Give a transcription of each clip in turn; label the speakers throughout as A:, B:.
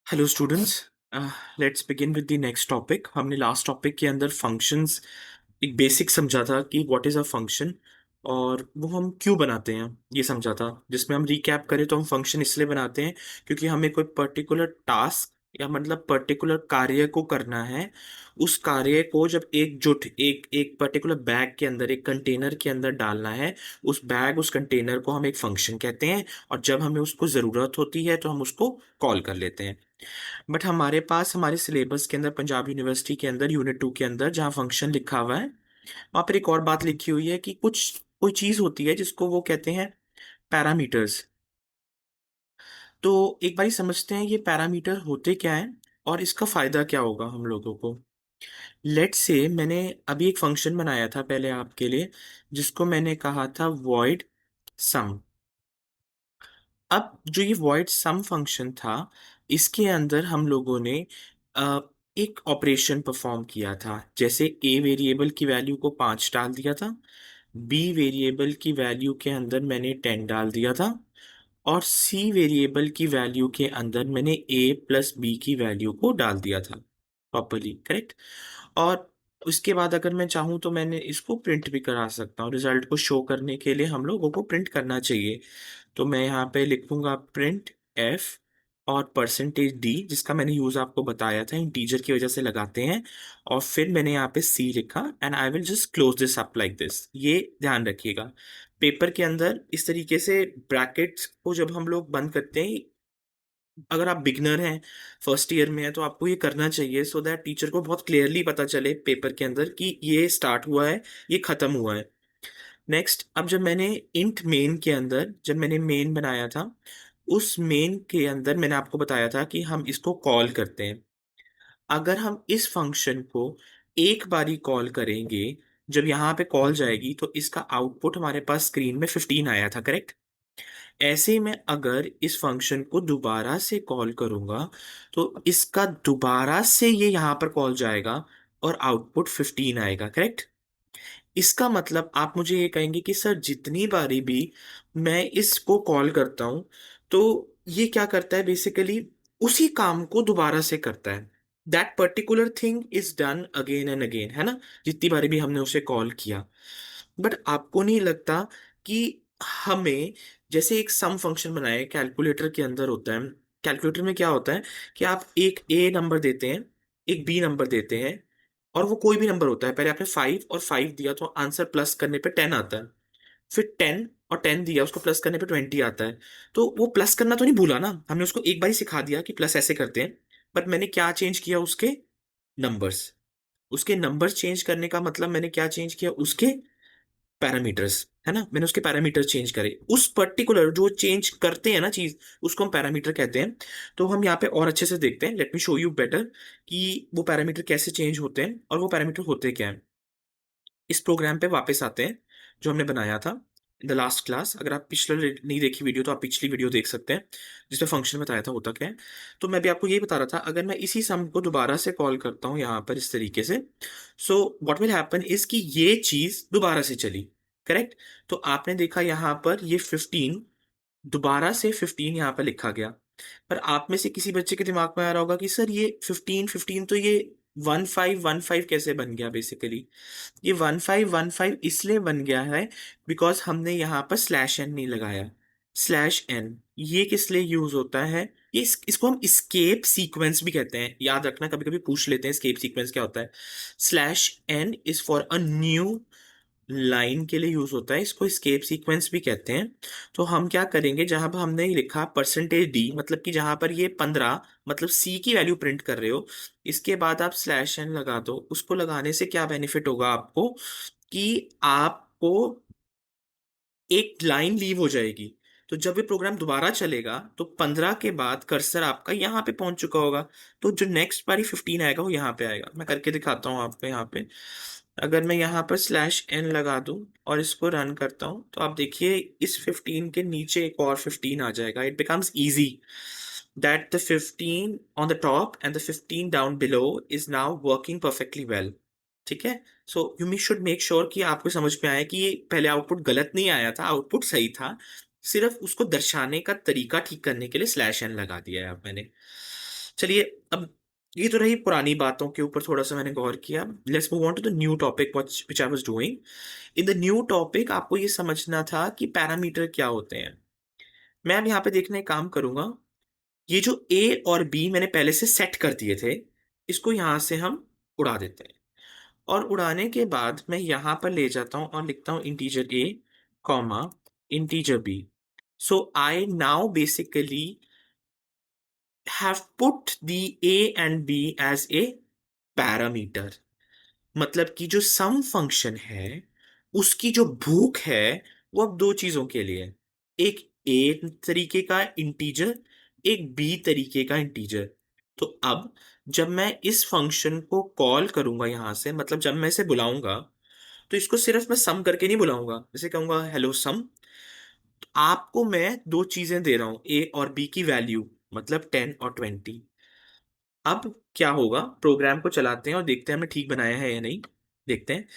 A: Hello students. Let's begin with the next topic. हमने last topic के अंदर functions एक बेसिक समझा था कि व्हाट इज़ अ फंक्शन और वो हम क्यों बनाते हैं, ये समझा था। जिसमें हम रिकैप करें तो हम फंक्शन इसलिए बनाते हैं क्योंकि हमें कोई पर्टिकुलर टास्क या मतलब पर्टिकुलर कार्य को करना है। उस कार्य को जब एकजुट एक एक पर्टिकुलर बैग के अंदर, एक कंटेनर के अंदर डालना है, उस कंटेनर को हम एक फंक्शन कहते हैं। और जब हमें उसको ज़रूरत होती है तो हम उसको कॉल कर लेते हैं। बट हमारे पास हमारे सिलेबस के अंदर, पंजाब यूनिवर्सिटी के अंदर यूनिट 2 के अंदर जहाँ फंक्शन लिखा हुआ है, वहां पर एक और बात लिखी हुई है कि कुछ कोई चीज होती है जिसको वो कहते हैं पैरामीटर्स। तो एक बार समझते हैं ये पैरामीटर होते क्या है और इसका फायदा क्या होगा हम लोगों को। लेट्स से मैंने अभी एक फंक्शन बनाया था पहले आपके लिए, जिसको मैंने कहा था वॉइड सम। अब जो ये वॉइड सम फंक्शन था, इसके अंदर हम लोगों ने अ, एक ऑपरेशन परफॉर्म किया था। जैसे ए वेरिएबल की वैल्यू को 5 डाल दिया था, बी वेरिएबल की वैल्यू के अंदर मैंने 10 डाल दिया था, और सी वेरिएबल की वैल्यू के अंदर मैंने ए प्लस बी की वैल्यू को डाल दिया था प्रॉपरली, करेक्ट। और उसके बाद अगर मैं चाहूँ तो मैंने इसको प्रिंट भी करा सकता हूँ। रिजल्ट को शो करने के लिए हम लोगों को प्रिंट करना चाहिए। तो मैं यहाँ पे लिखूंगा प्रिंट एफ और परसेंटेज डी, जिसका मैंने यूज आपको बताया था, इंटीजर की वजह से लगाते हैं। और फिर मैंने यहाँ पे सी लिखा and I will just close this up like this. ये ध्यान रखिएगा, पेपर के अंदर इस तरीके से ब्रैकेट्स को जब हम लोग बंद करते हैं, अगर आप बिगनर हैं, फर्स्ट ईयर में है, तो आपको ये करना चाहिए सो दैट टीचर को बहुत क्लियरली पता चले पेपर के अंदर कि ये स्टार्ट हुआ है, ये खत्म हुआ है। नेक्स्ट, अब जब मैंने इंट मेन के अंदर, जब मैंने मेन बनाया था, उस मेन के अंदर मैंने आपको बताया था कि हम इसको कॉल करते हैं। अगर हम इस फंक्शन को एक बारी कॉल करेंगे, जब यहाँ पे कॉल जाएगी तो इसका आउटपुट हमारे पास स्क्रीन में 15 आया था, करेक्ट। ऐसे में अगर इस फंक्शन को दोबारा से कॉल करूंगा तो इसका दोबारा से ये यहाँ पर कॉल जाएगा और आउटपुट 15 आएगा, करेक्ट। इसका मतलब आप मुझे ये कहेंगे कि सर जितनी बारी भी मैं इसको कॉल करता हूं तो ये क्या करता है, बेसिकली उसी काम को दोबारा से करता है। That particular thing is done again and again, है ना, जितनी बारी भी हमने उसे कॉल किया। बट आपको नहीं लगता कि हमें, जैसे एक सम फंक्शन बनाए कैलकुलेटर के अंदर होता है, कैलकुलेटर में क्या होता है कि आप एक ए नंबर देते हैं, एक बी नंबर देते हैं, और वो कोई भी नंबर होता है। पहले आपने 5 और 5 दिया तो आंसर प्लस करने पे 10 आता है। फिर 10 और 10 दिया, उसको प्लस करने पे 20 आता है। तो वो प्लस करना तो नहीं भूला ना, हमने उसको एक बार ही सिखा दिया कि प्लस ऐसे करते हैं। बट मैंने क्या चेंज किया, उसके नंबर्स। उसके नंबर्स चेंज करने का मतलब मैंने क्या चेंज किया, उसके पैरामीटर्स, है ना। मैंने उसके पैरामीटर चेंज करे, उस पर्टिकुलर जो चेंज करते हैं ना चीज, उसको हम पैरामीटर कहते हैं। तो हम यहाँ पे और अच्छे से देखते हैं, let me show you better कि वो पैरामीटर कैसे चेंज होते हैं और वो पैरामीटर होते क्या हैं। इस प्रोग्राम पे वापस आते हैं जो हमने बनाया था इन द लास्ट क्लास। अगर आप पिछला नहीं देखी वीडियो तो आप पिछली वीडियो देख सकते हैं जिसमें फंक्शन बताया था होता क्या है। तो मैं भी आपको यही बता रहा था, अगर मैं इसी सम को दोबारा से कॉल करता हूँ यहाँ पर इस तरीके से, so what will happen is कि ये चीज दोबारा से चली, करेक्ट। तो आपने देखा यहाँ पर ये 15, दोबारा से 15 यहाँ पर लिखा गया। पर आप में से किसी बच्चे के दिमाग में आ रहा होगा कि सर ये 15 15 तो ये 1515 कैसे बन गया। बेसिकली ये 1515 इसलिए बन गया है बिकॉज हमने यहाँ पर स्लैश एन नहीं लगाया। स्लैश एन ये किस लिए यूज होता है, ये इसको हम स्केप सीक्वेंस भी कहते हैं। याद रखना, कभी कभी पूछ लेते हैं स्केप सीक्वेंस क्या होता है। Slash n is for a new line के लिए यूज होता है, इसको स्केप सीक्वेंस भी कहते हैं। तो हम क्या करेंगे, जहां पर हमने लिखा परसेंटेज डी, मतलब कि जहां पर ये 15, मतलब सी की वैल्यू प्रिंट कर रहे हो, इसके बाद आप स्लैश एन लगा दो। उसको लगाने से क्या बेनिफिट होगा आपको कि आपको एक लाइन लीव हो जाएगी। तो जब ये प्रोग्राम दोबारा चलेगा तो 15 के बाद कर्सर आपका यहाँ पे पहुंच चुका होगा। तो जो नेक्स्ट बारी 15 आएगा वो यहाँ पे आएगा। मैं करके दिखाता हूँ आपको यहाँ पे। अगर मैं यहाँ पर स्लैश एन लगा दूं और इसको रन करता हूँ तो आप देखिए इस 15 के नीचे एक और 15 आ जाएगा। It becomes easy that the 15 on the top and the 15 down below is now working perfectly well। ठीक है। So you me should make sure कि आपको समझ में आया कि ये पहले आउटपुट गलत नहीं आया था, आउटपुट सही था। सिर्फ उसको दर्शाने का तरीका ठीक करने के लिए स्लैश एन लगा दिया है अब मैंने। चलिए, अब ये तो रही पुरानी बातों के ऊपर थोड़ा सा मैंने गौर किया। Let's move on to the new topic which I was doing. In the new topic आपको ये समझना था कि पैरामीटर क्या होते हैं। मैं अब यहाँ पे देखने का काम करूंगा। ये जो ए और बी मैंने पहले से सेट कर दिए थे, इसको यहां से हम उड़ा देते हैं। और उड़ाने के बाद मैं यहां पर ले जाता हूं और लिखता हूं integer A comma integer B. So I now basically have put the A and B as a parameter. मतलब कि जो सम फंक्शन है उसकी जो भूख है वो अब दो चीजों के लिए है। एक ए तरीके का इंटीजर, एक बी तरीके का इंटीजर। तो अब जब मैं इस फंक्शन को कॉल करूंगा यहां से, मतलब जब मैं इसे बुलाऊंगा, तो इसको सिर्फ मैं सम करके नहीं बुलाऊंगा। जैसे कहूंगा हेलो सम, तो आपको मैं दो चीजें दे रहा हूं, ए और बी की वैल्यू, मतलब 10 और 20। अब क्या होगा, प्रोग्राम को चलाते हैं और देखते हैं हमने ठीक बनाया है या नहीं। देखते हैं।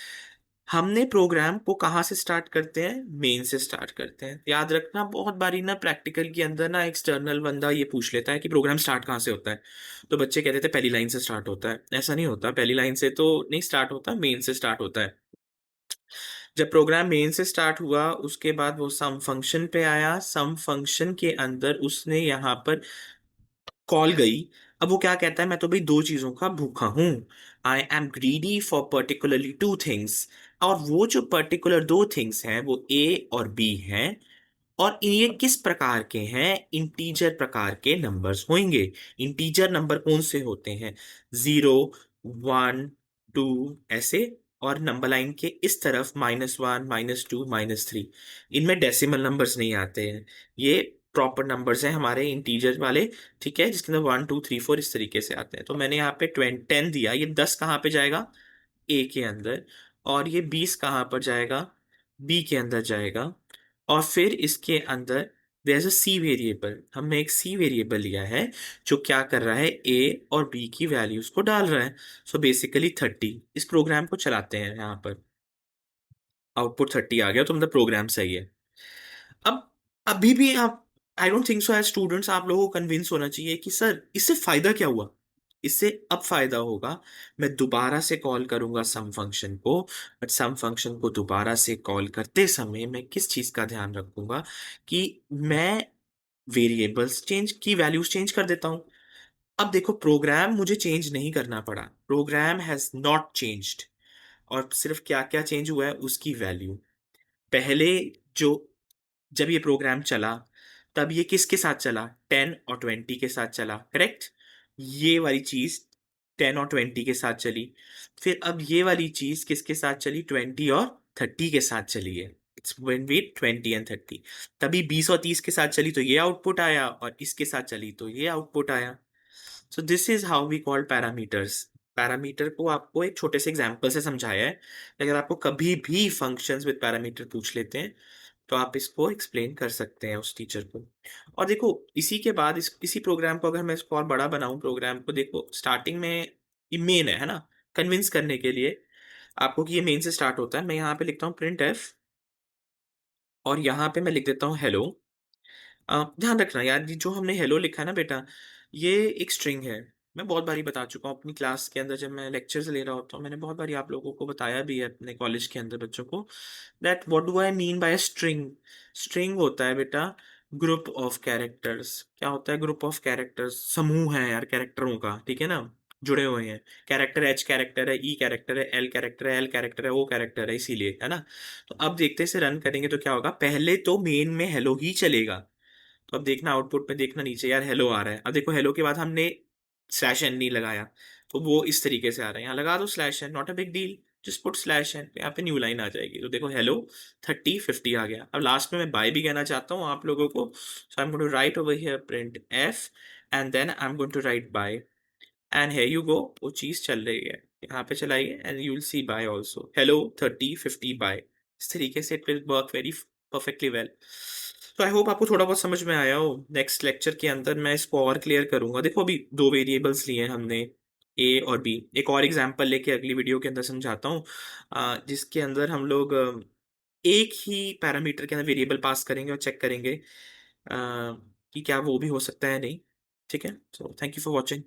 A: हमने प्रोग्राम को कहाँ से स्टार्ट करते हैं, मेन से स्टार्ट करते हैं। याद रखना, बहुत बारी ना प्रैक्टिकल के अंदर ना एक्सटर्नल बंदा ये पूछ लेता है कि प्रोग्राम स्टार्ट कहाँ से होता है। तो बच्चे कहते थे पहली लाइन से स्टार्ट होता है। ऐसा नहीं होता, पहली लाइन से तो नहीं स्टार्ट होता, मेन से स्टार्ट होता है। जब प्रोग्राम मेन से स्टार्ट हुआ उसके बाद वो सम फंक्शन पे आया। सम फंक्शन के अंदर उसने यहाँ पर कॉल गई। अब वो क्या कहता है, मैं तो भाई दो चीजों का भूखा हूं। I am greedy for particularly two things. और वो जो पर्टिकुलर दो थिंग्स हैं वो ए और बी हैं। और ये किस प्रकार के हैं, इंटीजर प्रकार के नंबर्स होंगे। इंटीजर नंबर कौन से होते हैं, 0, 1, 2 ऐसे। और नंबर लाइन के इस तरफ -1, -2, -3। इनमें डेसिमल नंबर्स नहीं आते हैं। ये प्रॉपर नंबर्स हैं हमारे इंटीजर वाले। ठीक है, जिसके अंदर 1, 2, 3, 4 इस तरीके से आते हैं। तो मैंने यहाँ पे 10 दिया, ये 10 कहाँ पे जाएगा, ए के अंदर। और ये 20 कहाँ पर जाएगा, बी के अंदर जाएगा। और फिर इसके अंदर there is a C variable, हमने एक सी वेरिएबल लिया है जो क्या कर रहा है, ए और बी की वैल्यूज को डाल रहा है। So basically 30। इस प्रोग्राम को चलाते हैं यहाँ पर, आउटपुट 30 आ गया, तो मतलब प्रोग्राम सही है। अब अभी भी आप, I don't think so as students आप लोगों को कन्विंस होना चाहिए कि सर इससे फायदा क्या हुआ। इससे अब फायदा होगा, मैं दोबारा से कॉल करूंगा सम फंक्शन को। बट सम फंक्शन को दोबारा से कॉल करते समय मैं किस चीज का ध्यान रखूंगा, कि मैं वेरिएबल्स चेंज की वैल्यूज चेंज कर देता हूं। अब देखो, प्रोग्राम मुझे चेंज नहीं करना पड़ा, प्रोग्राम हैज नॉट चेंज्ड। और सिर्फ क्या क्या चेंज हुआ है, उसकी वैल्यू। पहले जो, जब ये प्रोग्राम चला तब ये किसके साथ चला, 10 और 20 के साथ चला, करेक्ट। ये वाली चीज 10 और 20 के साथ चली। फिर अब ये वाली चीज किसके साथ चली, 20 और 30 के साथ चली है। It's when we 20 and 30। तभी 20 और 30 के साथ चली तो ये आउटपुट आया, और इसके साथ चली तो ये आउटपुट आया। So this is how we call parameters. Parameter को आपको एक छोटे से एग्जांपल से समझाया है। अगर आपको कभी भी फंक्शंस विद पैरामीटर पूछ लेते हैं तो आप इसको एक्सप्लेन कर सकते हैं उस टीचर को। और देखो, इसी के बाद इसी प्रोग्राम को अगर मैं इसको और बड़ा बनाऊं, प्रोग्राम को देखो स्टार्टिंग में ये मेन है ना, कन्विंस करने के लिए आपको कि ये मेन से स्टार्ट होता है। मैं यहाँ पे लिखता हूँ प्रिंट एफ, और यहाँ पे मैं लिख देता हूँ हेलो। ध्यान रखना यार, ये जो हमने हेलो लिखा है ना बेटा, ये एक स्ट्रिंग है। मैं बहुत बारी बता चुका हूँ अपनी क्लास के अंदर, जब मैं लेक्चर्स ले रहा होता हूँ मैंने बहुत बारी आप लोगों को बताया भी है, अपने कॉलेज के अंदर बच्चों को, that what do I mean by string. String होता है बेटा ग्रुप ऑफ कैरेक्टर्स। क्या होता है, ग्रुप ऑफ कैरेक्टर्स, समूह है यार कैरेक्टरों का, ठीक है ना, जुड़े हुए हैं। कैरेक्टर एच कैरेक्टर है, ई कैरेक्टर है, एल कैरेक्टर है, एल कैरेक्टर है, ओ कैरेक्टर है, इसीलिए है ना। तो अब देखते से रन करेंगे तो क्या होगा, पहले तो मेन में हेलो ही चलेगा। तो अब देखना आउटपुट में, देखना नीचे यार हेलो आ रहा है। अब देखो हेलो के बाद हमने स्लैश एन नहीं लगाया, तो वो इस तरीके से आ रहा है। यहाँ लगा दो slash n, not a big deal, just put slash n, यहाँ पे न्यू लाइन आ जाएगी। तो देखो हेलो 30, 50 आ गया। अब लास्ट में मैं बाय भी कहना चाहता हूँ आप लोगों को। So I am going to write over here print F, and then I am going to write by. And here you go, वो चीज चल रही है। यहाँ पे चलाइए and you will see bye also, hello 30, 50 bye. इस तरीके से it will work very perfectly well. तो आई होप आपको थोड़ा बहुत समझ में आया हो। नेक्स्ट लेक्चर के अंदर मैं इसको और क्लियर करूंगा। देखो अभी दो वेरिएबल्स लिए हैं हमने, ए और बी। एक और एग्जांपल लेके अगली वीडियो के अंदर समझाता हूँ, जिसके अंदर हम लोग एक ही पैरामीटर के अंदर वेरिएबल पास करेंगे और चेक करेंगे कि क्या वो भी हो सकता है नहीं। ठीक है, so thank you for watching.